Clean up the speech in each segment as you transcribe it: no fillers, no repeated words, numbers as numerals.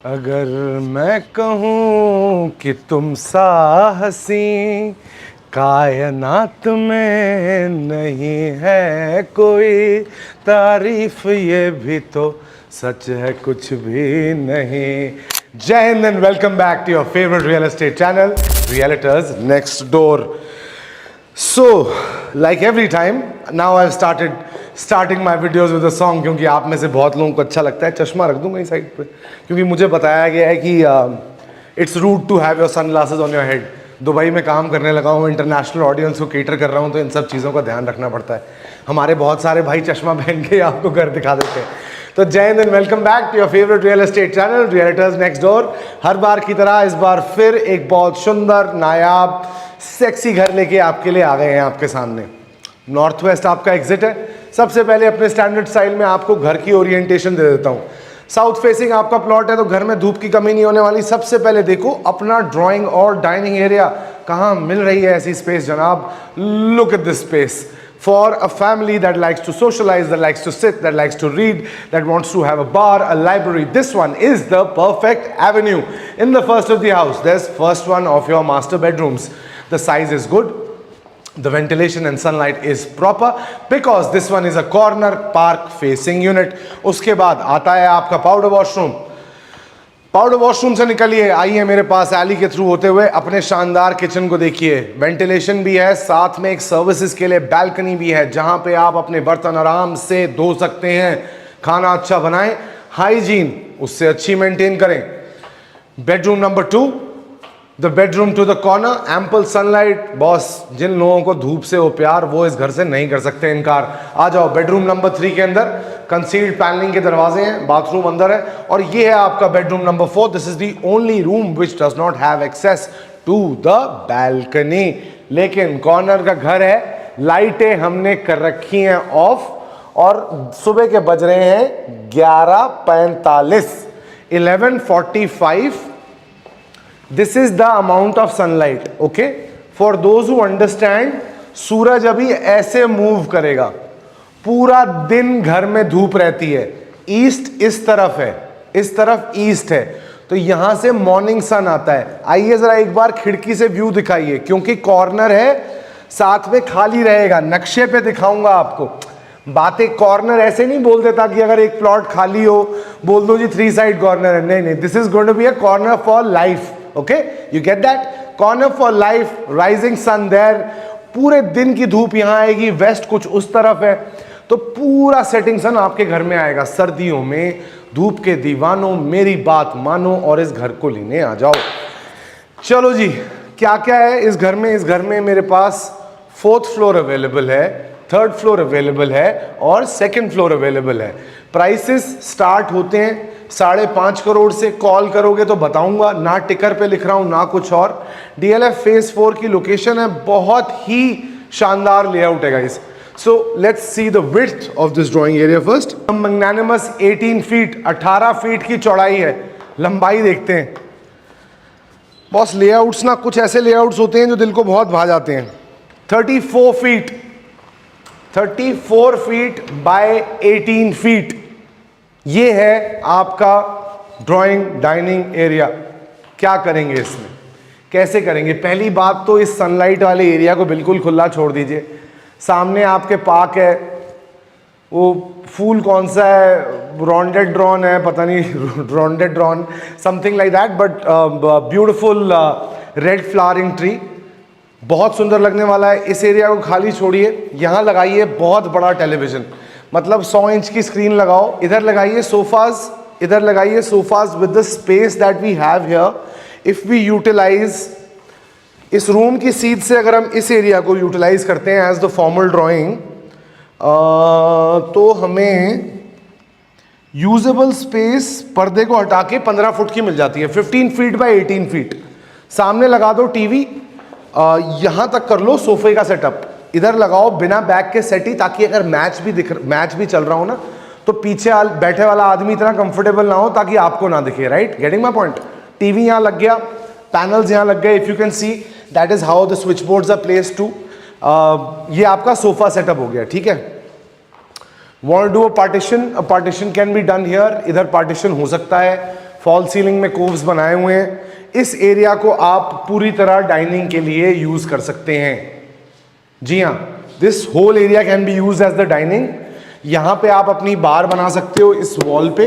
अगर मैं कहूँ कि तुम साहसी कायनात में नहीं है कोई तारीफ, ये भी तो सच है कुछ भी नहीं। Jai Hind and welcome back to your favourite real estate channel realtors next door. So, like every time, now I've starting my videos with a song, क्योंकि आप में से बहुत लोगों को अच्छा लगता है। चश्मा रख दूंगा इस साइड पे, क्योंकि मुझे बताया गया है कि it's rude to have your sun glasses on your head. Dubai में काम करने लगा हूँ, इंटरनेशनल ऑडियंस को केटर कर रहा हूँ, तो इन सब चीज़ों का ध्यान रखना पड़ता है। हमारे बहुत सारे भाई चश्मा पहन के आपको घर दिखा देते हैं। तो Jai Hind and welcome back to your favourite real estate channel realtors next door. हर बार की तरह इस बार फिर एक बहुत सुंदर नायाब सेक्सी घर लेके आपके लिए आ गए हैं आपके सामने। नॉर्थ वेस्ट आपका एग्जिट है। सबसे पहले अपने स्टैंडर्ड स्टाइल में आपको घर की ओरिएंटेशन दे देता हूँ। साउथ फेसिंग आपका प्लॉट है, तो घर में धूप की कमी नहीं होने वाली। सबसे पहले देखो अपना ड्राइंग और डाइनिंग एरिया, कहाँ मिल रही है ऐसी स्पेस जनाब। Look at this space for a family that likes to socialize, that likes to sit, that likes to read, that wants to have a bar, a library. This one is the perfect avenue. In the first of the house, there's first one of your master bedrooms. The size is good. The ventilation and sunlight is proper because this one is a corner park facing unit. उसके बाद आता है आपका powder washroom. Powder washroom से निकलिए, आइए मेरे पास Eli के थ्रू होते हुए अपने शानदार किचन को देखिए। वेंटिलेशन भी है, साथ में एक सर्विसेज के लिए बैल्कनी भी है, जहां पे आप अपने बर्तन आराम से धो सकते हैं। खाना अच्छा बनाएं, हाइजीन उससे अच्छी मेंटेन करें। Bedroom number 2, the bedroom to the corner, ample sunlight. Boss, जिन लोगों को धूप से हो प्यार, वो इस घर से नहीं कर सकते इनकार। आ जाओ बेडरूम नंबर 3 के अंदर। कंसील्ड पैनलिंग के दरवाजे हैं, बाथरूम अंदर है, और ये है आपका bedroom number 4। This is the only room which does not have access to the balcony. लेकिन कॉर्नर का घर है, लाइटें हमने कर रखी हैं ऑफ, और सुबह के बज रहे हैं 11:45, 11:45। This is the amount of sunlight. Okay, for those who understand, सूरज अभी ऐसे मूव करेगा, पूरा दिन घर में धूप रहती है। ईस्ट इस तरफ है, इस तरफ ईस्ट है, तो यहां से मॉर्निंग सन आता है। आइए जरा एक बार खिड़की से व्यू दिखाइए, क्योंकि कॉर्नर है, साथ में खाली रहेगा। नक्शे पे दिखाऊंगा आपको। बातें कॉर्नर ऐसे नहीं बोल देता कि अगर एक प्लॉट खाली हो बोल दो जी 3 साइड कॉर्नर है। नहीं, this is going to be a corner for life. Okay, you get that? Corner for life, rising sun there. पूरे दिन की धूप यहां आएगी, वेस्ट कुछ उस तरफ है, तो पूरा सेटिंग सन आपके घर में आएगा। सर्दियों में धूप के दीवानों, मेरी बात मानो और इस घर को लेने आ जाओ। चलो जी, क्या क्या है इस घर में? इस घर में मेरे पास 4th फ्लोर अवेलेबल है, 3rd फ्लोर अवेलेबल है, और 2nd फ्लोर अवेलेबल है। प्राइसेस स्टार्ट होते हैं 5.5 करोड़ से। कॉल करोगे तो बताऊंगा, ना टिकर पे लिख रहा हूं ना कुछ और। DLF फेज 4 की लोकेशन है, बहुत ही शानदार लेआउट है guys. So let's see the width of this drawing area first. Magnanimous 18 feet, 18 feet की चौड़ाई है। लंबाई देखते हैं बॉस। लेआउट्स ना कुछ ऐसे लेआउट्स होते हैं जो दिल को बहुत भा जाते हैं। 34 फीट, 34 फीट बाय 18 फीट, ये है आपका ड्राइंग डाइनिंग एरिया। क्या करेंगे इसमें, कैसे करेंगे? पहली बात तो इस सनलाइट वाले एरिया को बिल्कुल खुला छोड़ दीजिए। सामने आपके पार्क है, वो फूल कौन सा है, रोंडेड्रॉन है, पता नहीं, rhododendron something like that, but beautiful red flowering tree, बहुत सुंदर लगने वाला है। इस एरिया को खाली छोड़िए, यहाँ लगाइए बहुत बड़ा टेलीविजन, मतलब 100 इंच की स्क्रीन लगाओ। इधर लगाइए सोफाज, इधर लगाइए sofas with the space that we have here. If we utilise इस रूम की सीट से, अगर हम इस एरिया को यूटिलाइज करते हैं एज द फॉर्मल ड्राइंग, तो हमें यूजेबल स्पेस पर्दे को हटा के 15 फुट की मिल जाती है। 15 फीट बाय 18 फीट। सामने लगा दो टीवी, यहां तक कर लो सोफे का सेटअप। इधर लगाओ बिना बैक के सेटी, ताकि अगर मैच भी चल रहा हो ना, तो पीछे बैठे वाला आदमी इतना कंफर्टेबल ना हो ताकि आपको ना दिखे। Right, getting my point? TV यहां लग गया, पैनल्स यहां लग गए। If you can see that is how the switch boards are placed to. ये आपका सोफा सेटअप हो गया, ठीक है। Want to do a partition can be done here. इधर पार्टीशन हो सकता है फॉल सीलिंग में कोव्स बनाए हुए हैं। इस एरिया को आप पूरी तरह डाइनिंग के लिए यूज कर सकते हैं। जी हाँ, this whole area can be use as the dining. यहाँ पे आप अपनी बार बना सकते हो इस वॉल पे।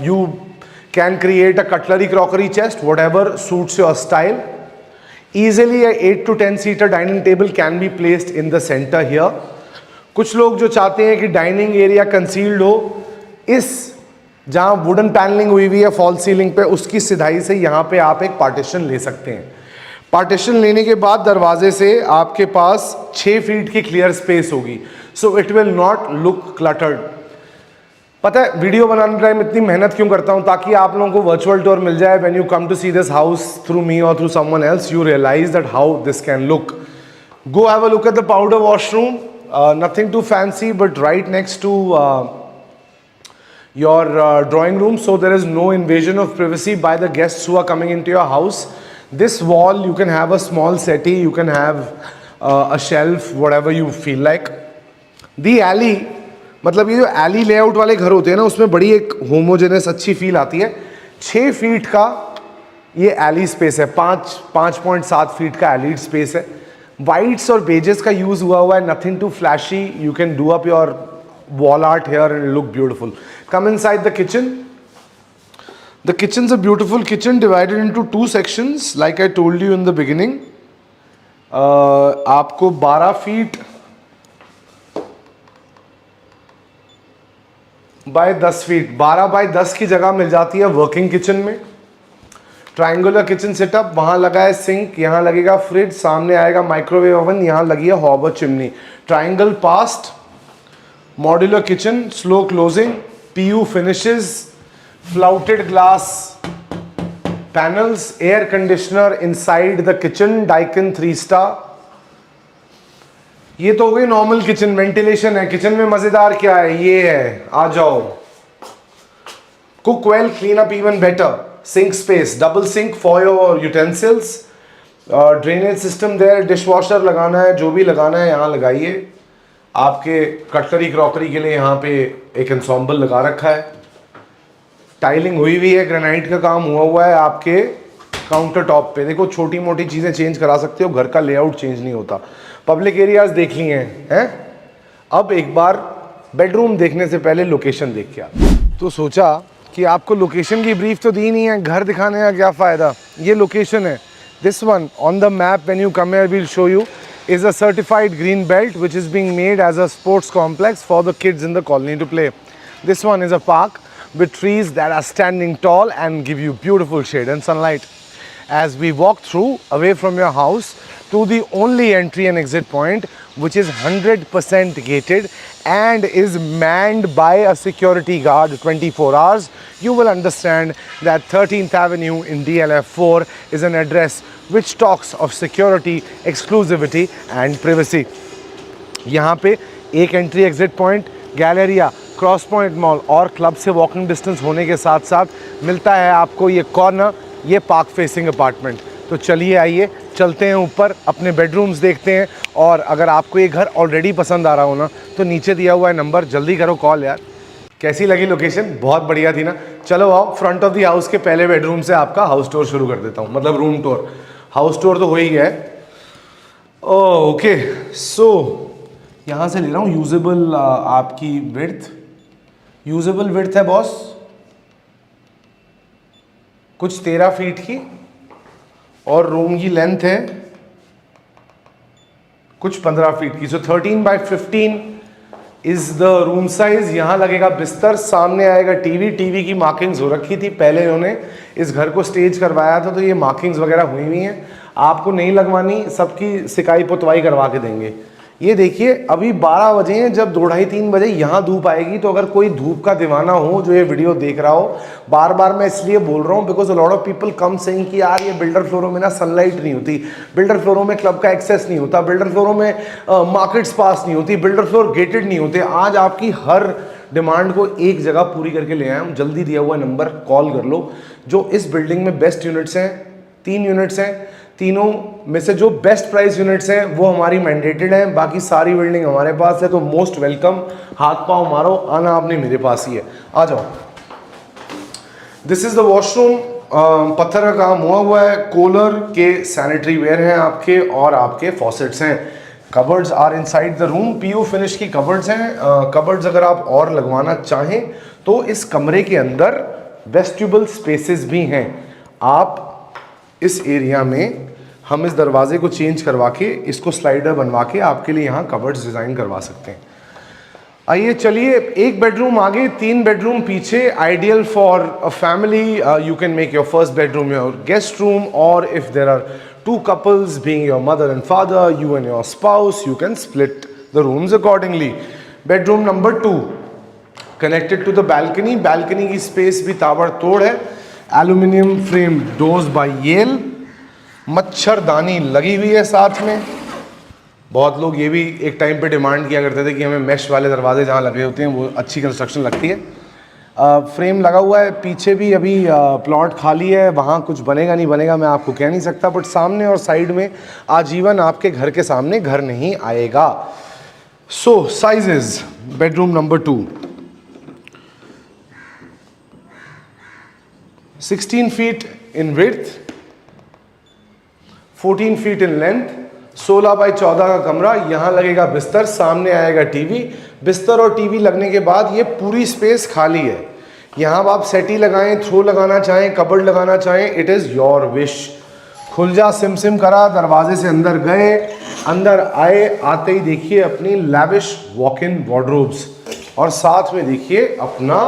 You can create a cutlery crockery chest, what ever suits your style. Easily a 8 to 10 seater dining table can be placed in the center here. कुछ लोग जो चाहते हैं कि डाइनिंग एरिया कंसील्ड हो, इस जहाँ वुडन पैनलिंग हुई हुई है फॉल सीलिंग पे, उसकी सिधाई से यहाँ पे आप एक पार्टीशन ले सकते हैं। पार्टीशन लेने के बाद दरवाजे से आपके पास 6 फीट की क्लियर स्पेस होगी, so it will not look cluttered. पता है वीडियो बनाने टाइम इतनी मेहनत क्यों करता हूँ? ताकि आप लोगों को वर्चुअल टूर मिल जाए। When you come to see this house through me और through someone else, you realise that how this can look. Go have a look at the powder washroom, nothing too fancy but right next to your drawing room, so there is no invasion of privacy by the guests who are coming into your house. This wall you can have a small settee, you can have a shelf, whatever you feel like. The alley, मतलब ये जो alley layout वाले घर होते हैं ना, उसमें बड़ी एक homogeneous अच्छी फील आती है। 6 फीट का ये alley space है, 5.7 फीट का alley space है। Whites और beges का यूज हुआ है, nothing too flashy. You can do up your wall art here and it'll look beautiful. Come inside the kitchen. The kitchen's a beautiful kitchen divided into 2 sections like I told you in the beginning. आपको 12 feet by 10 feet, 12 bye 10 की जगह मिल जाती है working kitchen में। Triangular kitchen setup, वहां लगा है sink, यहाँ लगेगा फ्रिज, सामने आएगा माइक्रोवेव ओवन, यहाँ लगी है Haber chimney. Triangle past, modular kitchen, slow closing, PU finishes, flouted glass panels, air conditioner inside the kitchen, Daikin 3 star. ये तो हो गई नॉर्मल किचन, वेंटिलेशन है। किचन में मजेदार क्या है, ये है, आ जाओ। Cook well, clean up even better, sink space, double sink for your utensils, drainage system there, dish washer लगाना है, जो भी लगाना है यहाँ लगाइए। आपके कटलरी क्रॉकरी के लिए यहाँ पे एक एंसॉम्बल लगा रखा है। टाइलिंग हुई हुई है, ग्रेनाइट का काम हुआ है आपके काउंटर टॉप पे। देखो छोटी मोटी चीज़ें चेंज करा सकते हो, घर का लेआउट चेंज नहीं होता। पब्लिक एरियाज देख लिए हैं। अब एक बार बेडरूम देखने से पहले लोकेशन देख के आओ। तो सोचा कि आपको लोकेशन की ब्रीफ तो दी नहीं है, घर दिखाने का क्या फ़ायदा। ये लोकेशन है, this one on the map, when you come here we will show you, is a certified green belt which is being made as a sports complex for the kids in the colony to play. This one is a park with trees that are standing tall and give you beautiful shade and sunlight. As we walk through away from your house to the only entry and exit point, which is 100% gated and is manned by a security guard 24 hours, you will understand that 13th Avenue in DLF 4 is an address which talks of security, exclusivity and privacy. यहाँ पे एक entry exit point, Galleria, cross point mall और club से walking distance होने के साथ साथ मिलता है आपको ये कॉर्नर, ये पार्क फेसिंग अपार्टमेंट। तो चलिए आइए चलते हैं ऊपर, अपने बेडरूम्स देखते हैं। और अगर आपको ये घर ऑलरेडी पसंद आ रहा हो ना, तो नीचे दिया हुआ है नंबर, जल्दी करो कॉल यार। कैसी लगी लोकेशन? बहुत बढ़िया थी ना। चलो आओ फ्रंट ऑफ द हाउस के पहले बेडरूम से आपका हाउस टूर शुरू कर देता हूँ, मतलब रूम टूर। हाउस टूर तो हो ही गया है। ओके, सो यहाँ से ले रहा हूँ यूजेबल आपकी विड्थ। यूजेबल विड्थ है बॉस कुछ 13 फीट की, और रूम की लेंथ है कुछ 15 फीट की। So 13 by 15 is the room size. यहाँ लगेगा बिस्तर, सामने आएगा टीवी की मार्किंग्स हो रखी थी, पहले इन्होंने इस घर को स्टेज करवाया था, तो ये मार्किंग्स वगैरह हुई हुई हैं। आपको नहीं लगवानी, सबकी सिकाई पुतवाई करवा के देंगे। ये देखिए अभी 12 बजे हैं, जब 2-2:30-3 बजे यहाँ धूप आएगी। तो अगर कोई धूप का दीवाना हो जो ये वीडियो देख रहा हो, बार बार मैं इसलिए बोल रहा हूँ because a lot of people come saying कि यार ये बिल्डर फ्लोरों में ना सनलाइट नहीं होती, बिल्डर फ्लोरों में क्लब का एक्सेस नहीं होता, बिल्डर फ्लोरों में मार्केट्स पास नहीं होती, बिल्डर फ्लोर गेटेड नहीं होते। आज आपकी हर डिमांड को एक जगह पूरी करके ले आए हम। जल्दी दिया हुआ नंबर कॉल कर लो। जो इस बिल्डिंग में बेस्ट यूनिट्स हैं, 3 यूनिट्स हैं, तीनों में से जो बेस्ट प्राइस यूनिट्स हैं वो हमारी मैंडेटेड हैं, बाकी सारी बिल्डिंग हमारे पास है। तो मोस्ट वेलकम, हाथ पांव मारो, आना आपने मेरे पास ही है, आ जाओ। दिस इज द वॉशरूम, पत्थर का काम हुआ है, कोलर के सैनिटरी वेयर हैं आपके और आपके फॉसेट्स हैं। Cupboards are inside the room, PU finish की कबर्ड्स हैं। कबर्ड्स अगर आप और लगवाना चाहें तो इस कमरे के अंदर वेस्टिबल स्पेसेस भी हैं। आप इस एरिया में हम इस दरवाजे को चेंज करवा के इसको स्लाइडर बनवा के आपके लिए यहाँ कबर्ड्स डिज़ाइन करवा सकते हैं। आइए चलिए, एक बेडरूम आगे 3 बेडरूम पीछे, ideal for a family. You can make your first bedroom your guest room, और if there are 2 couples being your mother and father, you and your spouse, you can split the rooms accordingly. Bedroom number 2 connected to the balcony. Balcony की space भी ताबड़तोड़ है। Aluminium frame doors by Yale, मच्छरदानी लगी हुई है साथ में। बहुत लोग ये भी एक टाइम पे डिमांड किया करते थे कि हमें मैश वाले दरवाजे जहाँ लगे होते हैं वो अच्छी कंस्ट्रक्शन लगती है। फ्रेम लगा हुआ है, पीछे भी अभी प्लॉट खाली है, वहाँ कुछ बनेगा नहीं बनेगा मैं आपको कह नहीं सकता, बट सामने और साइड में आजीवन आपके घर के सामने घर नहीं आएगा। So sizes, bedroom number 2 16 feet in width, 14 feet in length, 16 by 14 का कमरा। यहाँ लगेगा बिस्तर, सामने आएगा टीवी। बिस्तर और टीवी लगने के बाद ये पूरी स्पेस खाली है। यहाँ आप सेटी लगाएं, थ्रो लगाना चाहें, कबर्ड लगाना चाहें, इट इज़ योर विश। खुल जा सिम सिम करा, दरवाजे से अंदर गए, अंदर आए, आते ही देखिए अपनी लैविश वॉक इन वार्डरोब्स, और साथ में देखिए अपना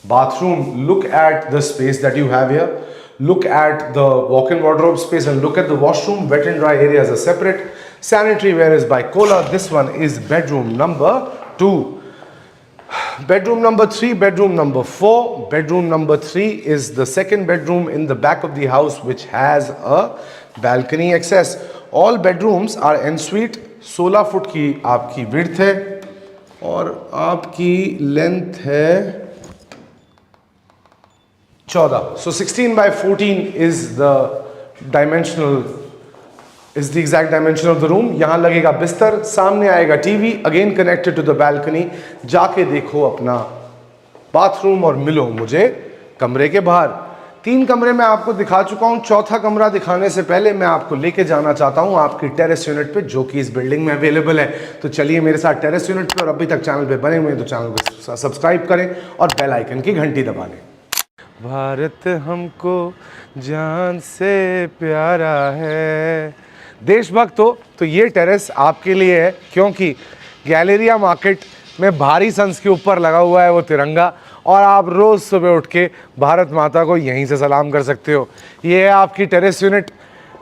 bathroom. Look at the space that you have here, look at the walk-in wardrobe space and look at the washroom. Wet and dry areas are separate. Sanitary ware is by Kohler. This one is bedroom number 2. Bedroom number 3, bedroom number 4. Bedroom number 3 is the second bedroom in the back of the house which has a balcony access. All bedrooms are en suite. 16 foot की आपकी width है और आपकी length है 14. So 16 by 14 is the exact dimension of the room. यहाँ लगेगा बिस्तर, सामने आएगा TV, again connected to the balcony. जाके देखो अपना बाथरूम और मिलो मुझे कमरे के बाहर। 3 कमरे मैं आपको दिखा चुका हूँ। चौथा कमरा दिखाने से पहले मैं आपको लेके जाना चाहता हूँ आपकी टेरेस यूनिट पे, जो कि इस बिल्डिंग में अवेलेबल है। तो चलिए मेरे साथ टेरेस यूनिट पे, और अभी तक चैनल पे बने हुए हैं तो चैनल को सब्सक्राइब करें और बेल आइकन की घंटी दबा लें। भारत हमको जान से प्यारा है। देशभक्त हो तो ये टेरेस आपके लिए है, क्योंकि गैलेरिया मार्केट में भारी संस के ऊपर लगा हुआ है वो तिरंगा, और आप रोज़ सुबह उठ के भारत माता को यहीं से सलाम कर सकते हो। ये है आपकी टेरेस यूनिट।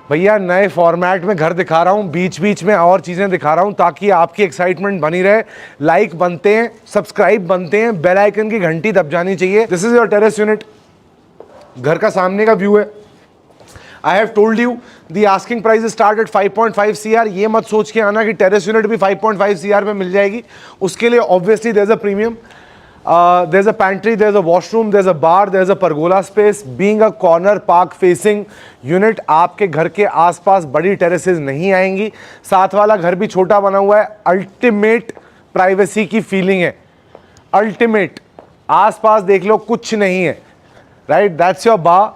भैया नए फॉर्मेट में घर दिखा रहा हूँ, बीच बीच में और चीज़ें दिखा रहा हूँ ताकि आपकी एक्साइटमेंट बनी रहे। लाइक बनते हैं, सब्सक्राइब बनते हैं, बेल आइकन की घंटी दब जानी चाहिए। This is your terrace unit. घर का सामने का व्यू है। I have told you the asking price start at 5.5 CR। ये मत सोच के आना कि टेरेस यूनिट भी 5.5 CR पे मिल जाएगी। उसके लिए obviously there is a premium, there is a pantry, there is a washroom, there is a bar, there is a pergola space. Being a corner park facing unit, आपके घर के आसपास बड़ी टेरेसेस नहीं आएंगी। साथ वाला घर भी छोटा बना हुआ है। अल्टीमेट प्राइवेसी की फीलिंग है, अल्टीमेट। आसपास देख लो कुछ नहीं है, right? That's your bar.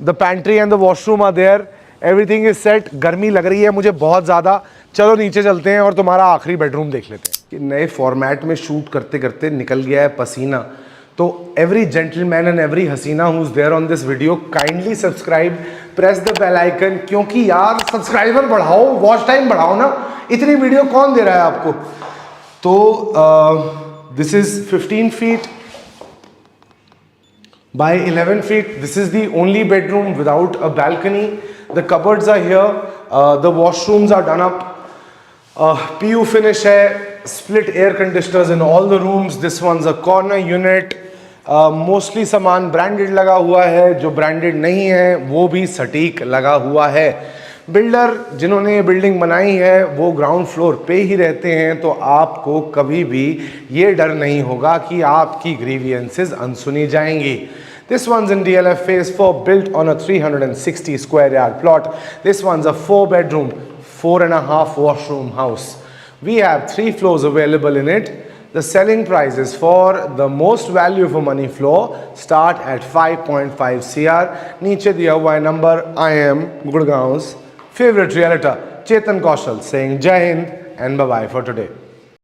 The pantry and the washroom are there. Everything is set. गर्मी लग रही है मुझे बहुत ज़्यादा। चलो नीचे चलते हैं और तुम्हारा आखिरी बेडरूम देख लेते हैं। कि नए फॉर्मेट में शूट करते करते निकल गया है पसीना। तो एवरी जेंटलमैन एंड एवरी हसीना who is there on this video, kindly subscribe, press the bell icon, क्योंकि यार सब्सक्राइबर बढ़ाओ, वॉच टाइम बढ़ाओ ना। इतनी वीडियो कौन दे रहा है आपको। तो this is 15 feet by 11 feet. This is the only bedroom without a balcony. The cupboards are here. The washrooms are done up. PU finish hai. Split air conditioners in all the rooms. This one's a corner unit. Mostly सामान branded लगा हुआ है, जो branded नहीं है वो भी सटीक लगा हुआ है। बिल्डर जिन्होंने ये बिल्डिंग बनाई है वो ग्राउंड फ्लोर पे ही रहते हैं, तो आपको कभी भी ये डर नहीं होगा कि आपकी ग्रीवियंसेस अनसुनी जाएंगी। This one's in DLF phase 4, built on a 360 square yard plot. This one's a 4-bedroom, 4.5 washroom house. We have 3 floors available in it. The selling prices for the most value for money floor start at 5.5 CR. नीचे दिया हुआ है number. I am Gurgaon's favorite realtor Chetan Kaushal saying Jai Hind and bye bye for today.